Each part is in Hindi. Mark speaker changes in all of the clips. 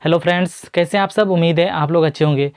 Speaker 1: हेलो फ्रेंड्स, कैसे हैं आप सब। उम्मीद है आप लोग अच्छे होंगे।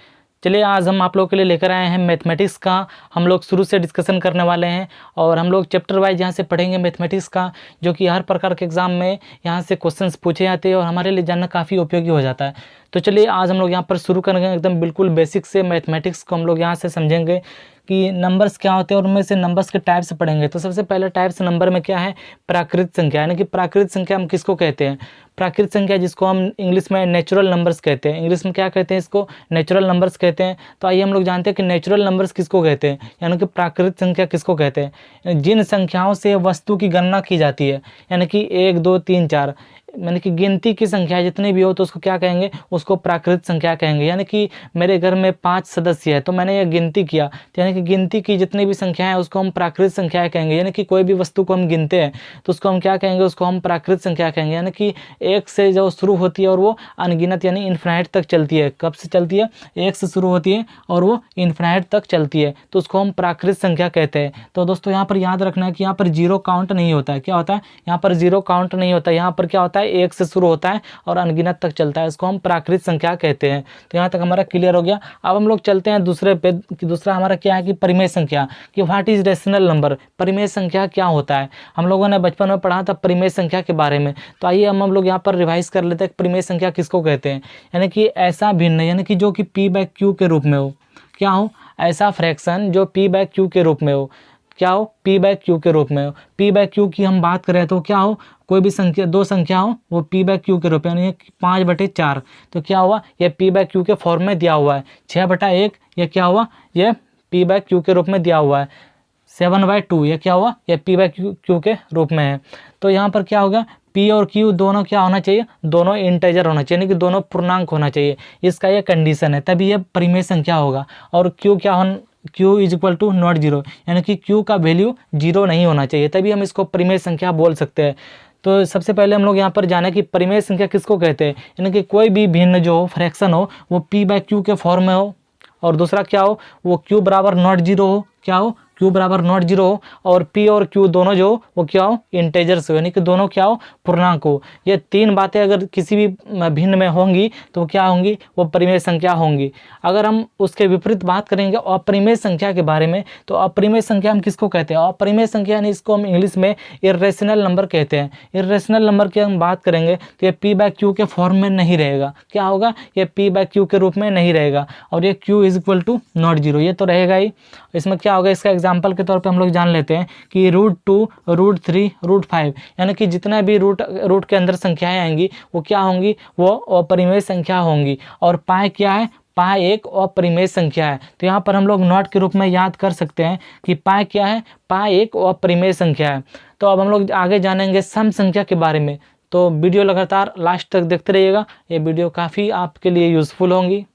Speaker 1: चलिए आज हम आप लोगों के लिए लेकर आए हैं मैथमेटिक्स का। हम लोग शुरू से डिस्कशन करने वाले हैं और हम लोग चैप्टर वाइज यहाँ से पढ़ेंगे मैथमेटिक्स का, जो कि हर प्रकार के एग्ज़ाम में यहाँ से क्वेश्चंस पूछे जाते हैं और हमारे लिए जानना काफ़ी उपयोगी हो जाता है। तो चलिए आज हम लोग यहाँ पर शुरू करेंगे एकदम बिल्कुल बेसिक से। मैथमेटिक्स को हम लोग यहाँ से समझेंगे कि नंबर्स क्या होते हैं और उनमें से नंबर्स के टाइप्स पढ़ेंगे। तो सबसे पहले टाइप्स नंबर में क्या है, प्राकृत संख्या। यानी कि प्राकृत संख्या हम किसको कहते हैं, प्राकृत संख्या जिसको हम इंग्लिश में नेचुरल नंबर्स कहते हैं। इंग्लिश में क्या कहते हैं, इसको नेचुरल नंबर्स कहते हैं। तो आइए हम लोग जानते हैं कि नेचुरल नंबर्स किसको कहते हैं, यानी कि प्राकृत संख्या किसको कहते हैं। जिन संख्याओं से वस्तु की गणना की जाती है, यानी कि 1 2 3 4, यानी कि गिनती की संख्या जितनी भी हो तो उसको क्या कहेंगे, उसको प्राकृत संख्या कहेंगे। यानी कि मेरे घर में 5 सदस्य है तो मैंने ये गिनती किया, तो यानी कि गिनती की जितनी भी संख्या है उसको हम प्राकृत संख्या कहेंगे। यानी कि कोई भी वस्तु को हम गिनते हैं तो उसको हम क्या कहेंगे, उसको हम प्राकृत संख्या कहेंगे। यानी कि 1 से जो शुरू होती है और वो अनगिनत यानी इन्फिनाइट तक चलती है। कब से चलती है, 1 से शुरू होती है और वो इन्फिनाइट तक चलती है, तो उसको हम प्राकृत संख्या कहते हैं। तो दोस्तों यहाँ पर याद रखना है कि यहाँ पर जीरो काउंट नहीं होता है। क्या होता है, यहाँ पर जीरो काउंट नहीं होता है। यहाँ पर क्या होता है, 1 से शुरू होता है और अनगिनत तक चलता है, इसको हम प्राकृत संख्या कहते हैं। तो यहाँ तक हमारा क्लियर हो गया। अब हम लोग चलते हैं दूसरे पे कि दूसरा हमारा क्या है कि परिमेय संख्या, कि व्हाट इज रेशनल नंबर। परिमेय संख्या क्या होता है, हम लोगों ने बचपन में पढ़ा था परिमेय संख्या के बारे में। तो आइए हम लोग यहाँ पर रिवाइज कर लेते हैं परिमेय संख्या किसको कहते हैं। यानी कि ऐसा भिन्न, यानी कि जो कि p/q के रूप में हो। क्या हो, ऐसा फ्रैक्शन जो p/q के रूप में हो। क्या हो, p/q के रूप में हो। p/q की हम बात करें तो क्या हो, कोई भी संख्या, दो संख्या हो वो p/q के रूप में, यानी 5/4। तो क्या हुआ, ये p/q के फॉर्म में दिया हुआ है। 6/1 ये क्या हुआ, ये p/q के रूप में दिया हुआ है। 7/2 ये क्या हुआ, ये p/q के रूप में है। तो यहाँ पर क्या होगा, p और q दोनों क्या होना चाहिए, दोनों इंटीजर होना चाहिए, यानी कि दोनों पूर्णांक होना चाहिए। इसका ये कंडीशन है, तभी ये परिमेय संख्या होगा। और q क्या होना, q = नॉट जीरो, यानी कि q का वैल्यू जीरो नहीं होना चाहिए, तभी हम इसको परिमेय संख्या बोल सकते हैं। तो सबसे पहले हम लोग यहाँ पर जाने कि परिमेय संख्या किसको कहते हैं। यानी कि कोई भी भिन्न जो हो, फ्रैक्शन हो, वो p/q के फॉर्म में हो। और दूसरा क्या हो, वो q बराबर नॉट जीरो हो। क्या हो, q बराबर नॉट जीरो हो। और p और q दोनों जो हो वो क्या हो, इंटीजर्स हो, यानी कि दोनों क्या हो, पूर्णांक हो। ये तीन बातें अगर किसी भी भिन्न में होंगी तो क्या होंगी, वो परिमेय संख्या होंगी। अगर हम उसके विपरीत बात करेंगे अपरिमेय संख्या के बारे में, तो अपरिमेय संख्या हम किसको कहते हैं, अपरिमेय संख्या यानी इसको हम इंग्लिश में इर्रेशनल नंबर कहते हैं। इर्रेशनल नंबर की हम बात करेंगे तो ये p/q के फॉर्म में नहीं रहेगा। क्या होगा, ये p/q के रूप में नहीं रहेगा। और ये q = नॉट जीरो, ये तो रहेगा ही। इसमें क्या होगा, इसका एग्जाम्पल के तौर पे हम लोग जान लेते हैं कि √2, √3, √5, यानी कि जितना भी रूट के अंदर संख्याएं आएंगी वो क्या होंगी, वो अपरिमेय संख्या होंगी। और पाई क्या है, पाई एक अपरिमेय संख्या है। तो यहाँ पर हम लोग नॉट के रूप में याद कर सकते हैं कि पाई क्या है, पाई एक अपरिमेय संख्या है। तो अब हम लोग आगे जानेंगे सम संख्या के बारे में। तो वीडियो लगातार लास्ट तक देखते रहिएगा, ये वीडियो काफ़ी आपके लिए यूज़फुल होंगी।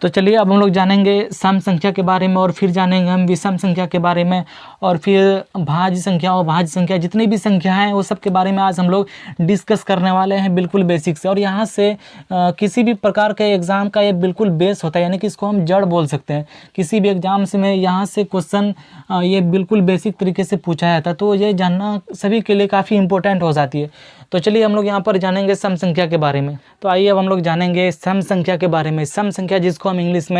Speaker 1: तो चलिए अब हम लोग जानेंगे सम संख्या के बारे में, और फिर जानेंगे हम विषम संख्या के बारे में, और फिर भाज्य संख्या और भाज्य संख्या, जितनी भी संख्या हैं वो सब के बारे में आज हम लोग डिस्कस करने वाले हैं बिल्कुल बेसिक से। और यहाँ से किसी भी प्रकार के एग्ज़ाम का ये बिल्कुल बेस होता है, यानी कि इसको हम जड़ बोल सकते हैं। किसी भी एग्ज़ाम से में यहाँ से क्वेश्चन ये बिल्कुल बेसिक तरीके से पूछा जाता है, तो ये जानना सभी के लिए काफ़ी इंपॉर्टेंट हो जाती है। तो चलिए हम लोग यहाँ पर जानेंगे सम संख्या के बारे में। तो आइए अब हम लोग जानेंगे सम संख्या के बारे में। सम संख्या जिसको हम इंग्लिश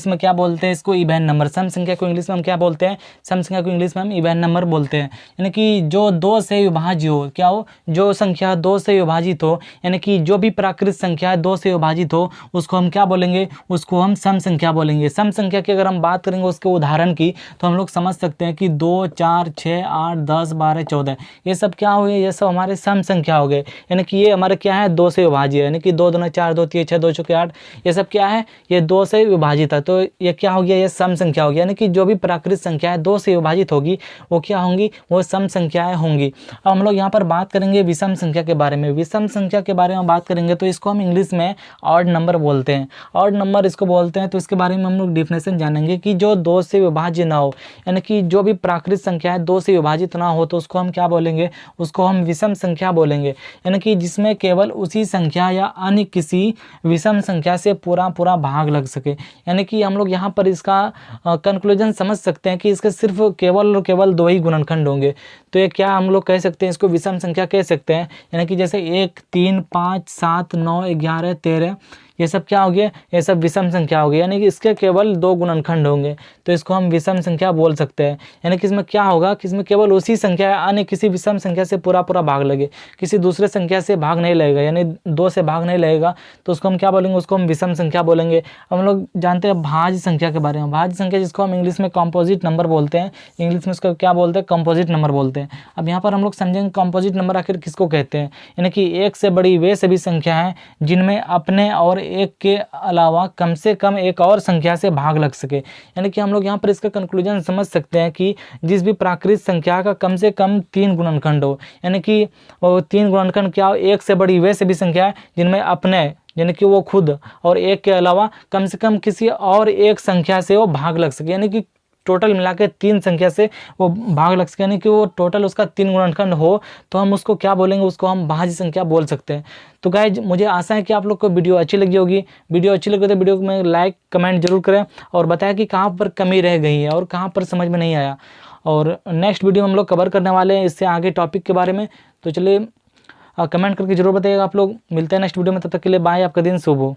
Speaker 1: में क्या बोलते हैं, इसको इवन नंबर। सम संख्या को इंग्लिश में हम क्या बोलते हैं, सम संख्या को इंग्लिश में हम इवन नंबर बोलते हैं। यानी कि जो 2 से विभाज्य हो, क्या हो, जो संख्या 2 से विभाजित हो, यानी कि जो भी प्राकृत संख्या 2 से विभाजित हो उसको हम क्या बोलेंगे, उसको हम सम संख्या बोलेंगे। सम संख्या की अगर हम बात करेंगे उसके उदाहरण की, तो हम लोग समझ सकते हैं कि 2, 4, 6, 8, 10, 12, 14 ये सब क्या हुए, ये सब हमारे सम संख्या हो गए। यानी कि ये हमारे क्या है, 2 से विभाज्य, यानी कि 2 दूना 4, 2 3 6, 2 चौके 8, ये सब क्या है, ये 2 से विभाजित है। तो ये क्या हो गया, ये सम संख्या हो गया। यानी कि जो भी प्राकृत संख्या है 2 से विभाजित होगी वो क्या होंगी, वो सम संख्याएं होंगी। अब हम लोग यहाँ पर बात करेंगे विषम संख्या के बारे में। विषम संख्या के बारे में बात करेंगे तो इसको हम इंग्लिश में ऑड नंबर बोलते हैं। ऑड नंबर इसको बोलते हैं। तो इसके बारे में हम लोग डिफिनेशन जानेंगे कि जो 2 से विभाज्य ना हो, यानी कि जो भी प्राकृत संख्या है 2 से विभाजित ना हो तो उसको हम क्या बोलेंगे, उसको हम विषम संख्या बोलेंगे। यानी कि जिसमें केवल उसी संख्या या अन्य किसी विषम संख्या से पूरा भाग लग सके। यानी कि हम लोग यहाँ पर इसका कंक्लूजन समझ सकते हैं कि इसके सिर्फ केवल और केवल 2 ही गुणनखंड होंगे। तो ये क्या हम लोग कह सकते हैं, इसको विषम संख्या कह सकते हैं। यानी कि जैसे 1, 3, 5, 7, 9, 11, 13 ये सब क्या हो गया, ये सब विषम संख्या हो गई। यानी कि इसके केवल 2 गुणनखंड होंगे, तो इसको हम विषम संख्या बोल सकते हैं। यानी कि इसमें क्या होगा कि इसमें केवल उसी संख्या अन्य किसी विषम संख्या से पूरा भाग लगे, किसी दूसरे संख्या से भाग नहीं लगेगा, यानी 2 से भाग नहीं लगेगा, तो उसको हम क्या बोलेंगे, उसको हम विषम संख्या बोलेंगे। हम लोग जानते हैं भाज्य संख्या के बारे में। भाज्य संख्या जिसको हम इंग्लिश में कॉम्पोजिट नंबर बोलते हैं, इंग्लिश में इसको क्या बोलते हैं, कंपोजिट नंबर बोलते हैं। अब यहाँ पर हम लोग समझेंगे कंपोजिट नंबर आखिर किसको कहते हैं। यानी कि 1 से बड़ी वे सभी संख्या हैं जिनमें अपने और 1 के अलावा कम से कम एक और संख्या से भाग लग सके। यानी कि हम लोग यहाँ पर इसका कंक्लूजन समझ सकते हैं कि जिस भी प्राकृत संख्या का कम से कम 3 गुणनखंड हो। यानी कि वो 3 गुणनखंड क्या हो, 1 से बड़ी वे सभी संख्या है जिनमें अपने यानी कि वो खुद और 1 के अलावा कम से कम किसी और एक संख्या से वो भाग लग सके। यानी कि टोटल मिला के 3 संख्या से वो भाग लग सके, यानी कि वो टोटल उसका 3 गुणनखंड हो, तो हम उसको क्या बोलेंगे, उसको हम भाज्य संख्या बोल सकते हैं। तो गाइज मुझे आशा है कि आप लोग को वीडियो अच्छी लगी होगी। वीडियो अच्छी लगी तो वीडियो में लाइक कमेंट जरूर करें और बताएं कि कहाँ पर कमी रह गई है और कहाँ पर समझ में नहीं आया। और नेक्स्ट वीडियो में हम लोग कवर करने वाले हैं इससे आगे टॉपिक के बारे में। तो चलिए कमेंट करके जरूर बताइएगा आप लोग। मिलते हैं नेक्स्ट वीडियो में, तब तक के लिए बाय, आपका दिन शुभ हो।